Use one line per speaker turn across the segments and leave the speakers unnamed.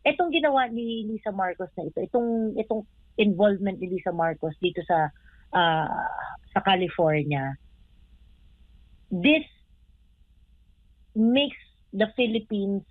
Itong ginawa ni Lisa Marcos na ito, itong involvement ni Lisa Marcos dito sa California, this makes the Philippines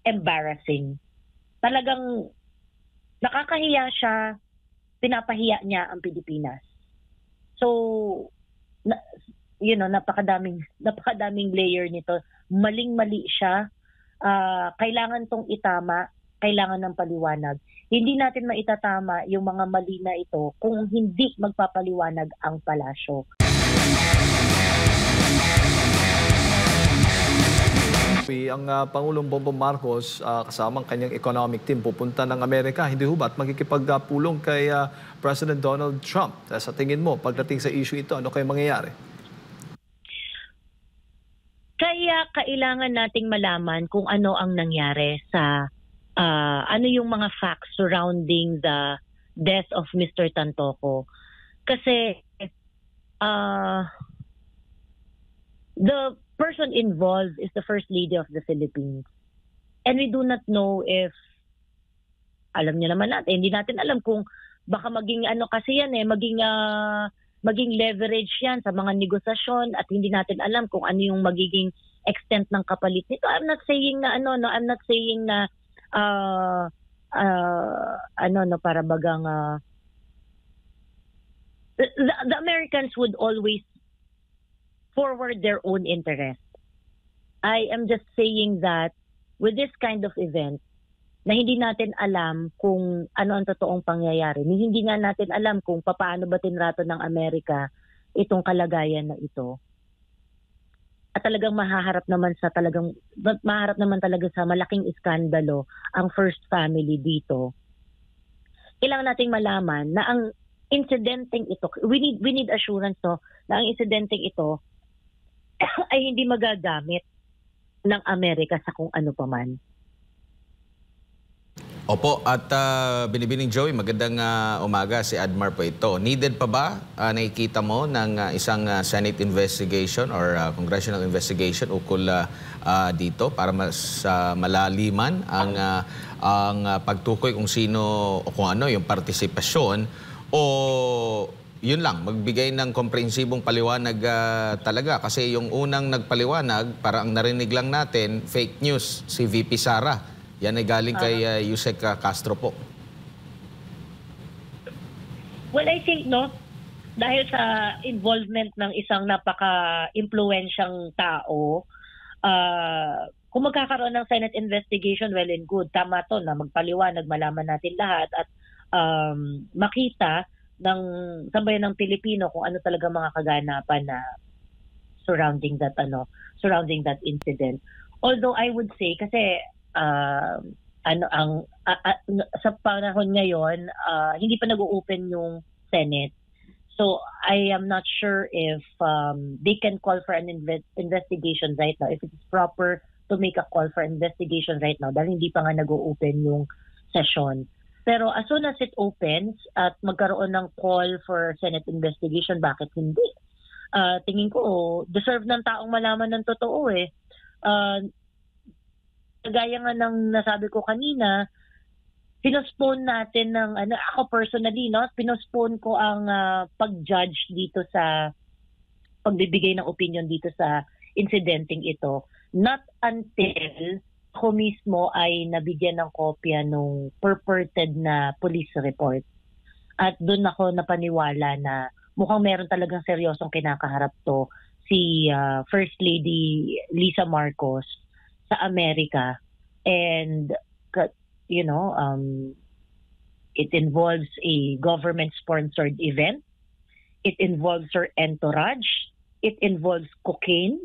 embarrassing. Talagang nakakahiya siya, pinapahiya niya ang Pilipinas. So, napakadaming layer nito. Maling-mali siya. Kailangan tong itama, kailangan ng paliwanag. Hindi natin maitatama yung mga mali na ito kung hindi magpapaliwanag ang palasyo.
Ang Pangulong Bongbong Marcos kasama ang kanyang economic team pupunta ng Amerika. Hindi ho ba't makikipagpulong kay President Donald Trump? Sa tingin mo, pagdating sa issue ito, ano kayo mangyayari?
Kaya kailangan nating malaman kung ano ang nangyari sa ano yung mga facts surrounding the death of Mr. Tantoco. Kasi the person involved is the First Lady of the Philippines. And we do not know if, alam niyo naman natin, hindi natin alam kung baka maging ano kasi yan maging leverage yan sa mga negosasyon at hindi natin alam kung ano yung magiging extent ng kapalit nito. I'm not saying na I'm not saying na para bagang the Americans would always forward their own interest. I am just saying that with this kind of event, na hindi natin alam kung ano ang totoong pangyayari. Hindi nga natin alam kung paano ba tinrato ng Amerika itong kalagayan na ito. At talagang mahaharap naman talaga sa malaking iskandalo ang first family dito. Kailangan nating malaman na ang incidenteng ito, we need assurance na ang incidenteng ito ay hindi magagamit ng Amerika sa kung ano paman.
Opo, at Binibining Joey, magandang umaga, si Admar po ito. Needed pa ba, nakikita mo, ng isang Senate investigation or congressional investigation ukol dito para mas malaliman ang pagtukoy kung sino o kung ano yung partisipasyon o yun lang, magbigay ng komprehensibong paliwanag talaga? Kasi yung unang nagpaliwanag, parang ang narinig lang natin, fake news, si VP Sara. Yan ay galing kay Yusek Castro po.
Well, I think, dahil sa involvement ng isang napaka-impluensyang tao, kung magkakaroon ng Senate investigation, well and good. Tama to na magpaliwanag, malaman natin lahat at makita ng sambayan ng Pilipino kung ano talaga mga kaganapan na surrounding that incident. Although I would say, kasi sa panahon ngayon, hindi pa nag-open yung Senate. So I am not sure if they can call for an investigation right now, if it is proper to make a call for investigation right now dahil hindi pa nga nag-open yung session. Pero as soon as it opens at magkaroon ng call for Senate investigation, bakit hindi? Tingin ko, deserve ng taong malaman ng totoo eh. Gaya nga ng nasabi ko kanina, pinospone natin ng ako personally, pinospone ko ang pag-judge dito sa pagbibigay ng opinion dito sa incidenteng ito. Not until ako mismo ay nabigyan ng kopya nung purported na police report. At doon ako napaniwala na mukhang meron talagang seryosong kinakaharap to si First Lady Lisa Marcos sa Amerika, and it involves a government-sponsored event, it involves her entourage, it involves cocaine.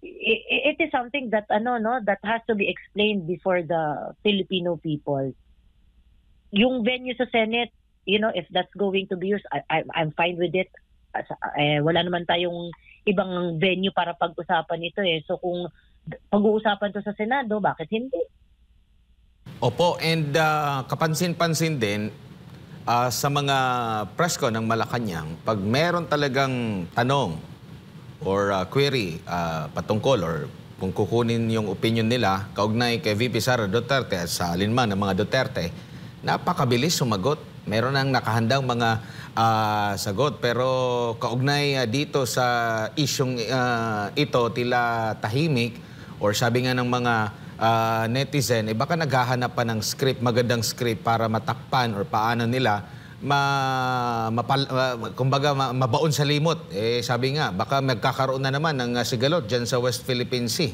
It is something that that has to be explained before the Filipino people. Yung venue sa Senate, if that's going to be used, I'm fine with it. Wala naman tayong ibang venue para pag-usapan ito eh. So kung pag-uusapan to sa Senado, bakit hindi?
Opo, and kapansin-pansin din sa mga presko ng Malacanang, pag meron talagang tanong or query patungkol or kung kukunin yung opinion nila, kaugnay kay VP Sara Duterte at sa alinman ng mga Duterte, napakabilis sumagot. Meron nang nakahandang mga sagot. Pero kaugnay dito sa isyong ito, tila tahimik, or sabi nga ng mga netizen, baka naghahanap pa ng script, magandang script para matakpan or paano nila kumbaga mabaon sa limot. Sabi nga, baka magkakaroon na naman ng sigalot dyan sa West Philippine Sea.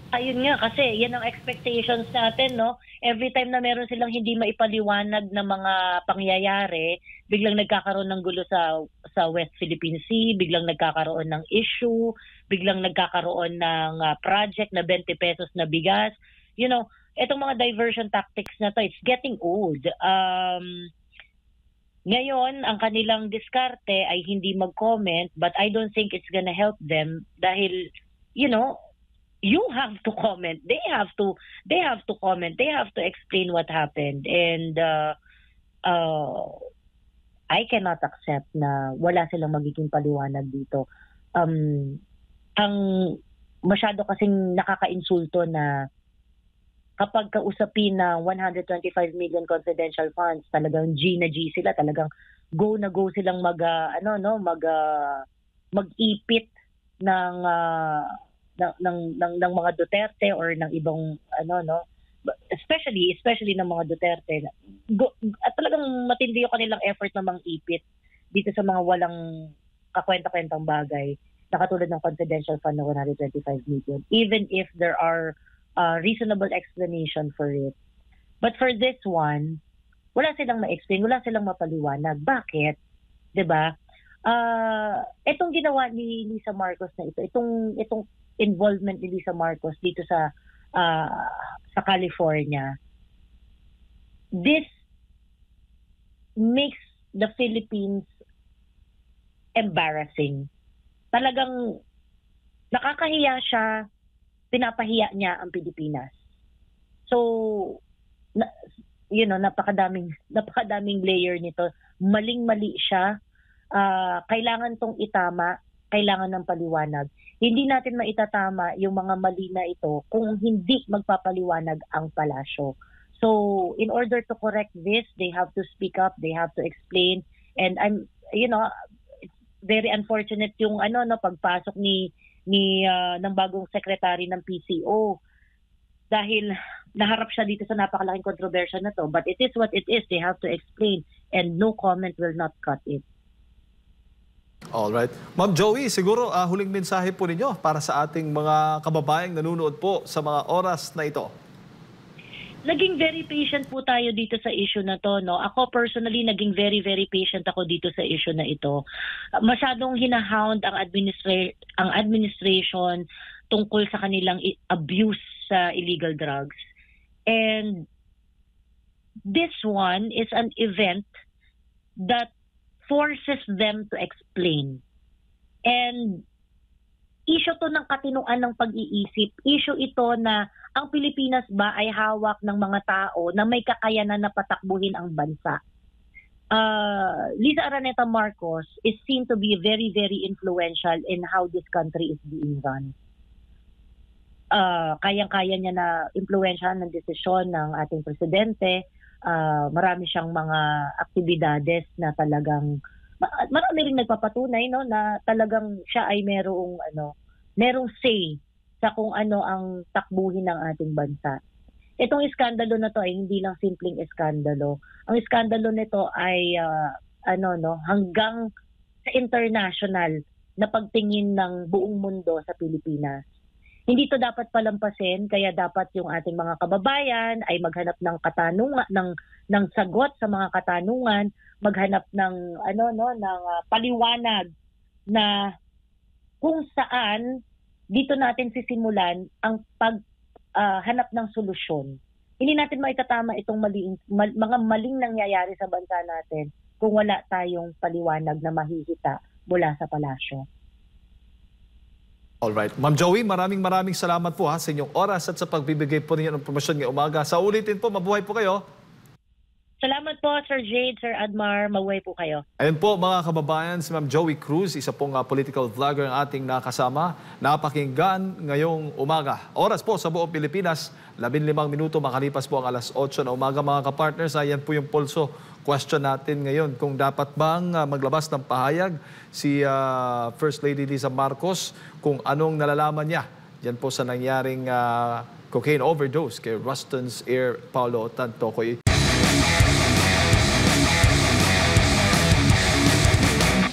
Ayun nga, kasi yan ang expectations natin, no? Every time na meron silang hindi maipaliwanag na mga pangyayari, biglang nagkakaroon ng gulo sa West Philippine Sea, biglang nagkakaroon ng issue, biglang nagkakaroon ng project na 20 pesos na bigas. You know, etong mga diversion tactics na to, it's getting old. Ngayon, ang kanilang diskarte ay hindi mag-comment, but I don't think it's gonna help them dahil, you know, you have to comment. They have to comment. They have to explain what happened. And I cannot accept na wala silang magiging paliwanag dito. Ang masyado kasing nakaka-insulto na kapag kausapin na 125 million confidential funds, talagang G na G sila, talagang go na go silang mag-ipit ng mga Duterte or ng ibang especially ng mga Duterte. At talagang matindi yung kanilang effort na mang-ipit dito sa mga walang kakwenta-kwentang bagay na katulad ng confidential fund na 125 million, even if there are reasonable explanation for it. But for this one, wala silang ma-explain, wala silang mapaliwanag. Bakit? 'Di ba? Itong ginawa ni Lisa Marcos na itong involvement ni Lisa Marcos dito sa California, this makes the Philippines embarrassing. Talagang nakakahiya siya, pinapahiya niya ang Pilipinas. So, napakadaming layer nito. Maling-mali siya. Kailangan tong itama, kailangan ng paliwanag. Hindi natin maitatama yung mga mali na ito kung hindi magpapaliwanag ang palasyo. So, in order to correct this, they have to speak up, they have to explain. And it's very unfortunate yung pagpasok ng bagong secretary ng PCO dahil naharap siya dito sa napakalaking kontrobersya na to. But it is what it is. They have to explain and no comment will not cut it.
Alright. Ma'am Joey, siguro huling mensahe po ninyo para sa ating mga kababayang nanonood po sa mga oras na ito.
Naging very patient po tayo dito sa issue na to, no? Ako personally, naging very, very patient ako dito sa issue na ito. Masyadong hinahound ang administration tungkol sa kanilang abuse sa illegal drugs. And this one is an event that forces them to explain. And issue to ng katinuan ng pag-iisip. Issue ito na ang Pilipinas ba ay hawak ng mga tao na may kakayanan na patakbuhin ang bansa. Lisa Araneta Marcos is seen to be very, very influential in how this country is being run. Kayang-kaya niya na impluwensyahan ng desisyon ng ating presidente. Marami siyang mga aktibidades na talagang marami ring nagpapatunay, no, na talagang siya ay merong say sa kung ano ang takbuhin ng ating bansa. Itong iskandalo na to ay hindi lang simpleng iskandalo. Ang iskandalo nito ay hanggang sa international na pagtingin ng buong mundo sa Pilipinas. Hindi to dapat palampasin, kaya dapat yung ating mga kababayan ay maghanap ng katanungan, ng sagot sa mga katanungan, maghanap ng paliwanag na kung saan dito natin sisimulan ang paghanap ng solusyon. Hindi natin maitatama itong mga maling nangyayari sa bansa natin kung wala tayong paliwanag na mahihita mula sa palasyo.
Alright. Ma'am Joey, maraming salamat po sa inyong oras at sa pagbibigay po ninyo ng impormasyon ngayong umaga. Sa ulitin po, mabuhay po kayo.
Salamat po, Sir Jade, Sir Admar. Mabuhay po kayo.
Ayun po mga kababayan, si Ma'am Joey Cruz, isa pong political vlogger ang ating nakasama. Napakinggan ngayong umaga. Oras po sa buong Pilipinas, 15 minuto makalipas po ang alas 8 na umaga mga kapartners. Ayan po yung pulso question natin ngayon kung dapat bang maglabas ng pahayag si First Lady Liza Marcos kung anong nalalaman niya. Yan po sa nangyaring cocaine overdose kay Ruston's Air Paulo Tantocoy.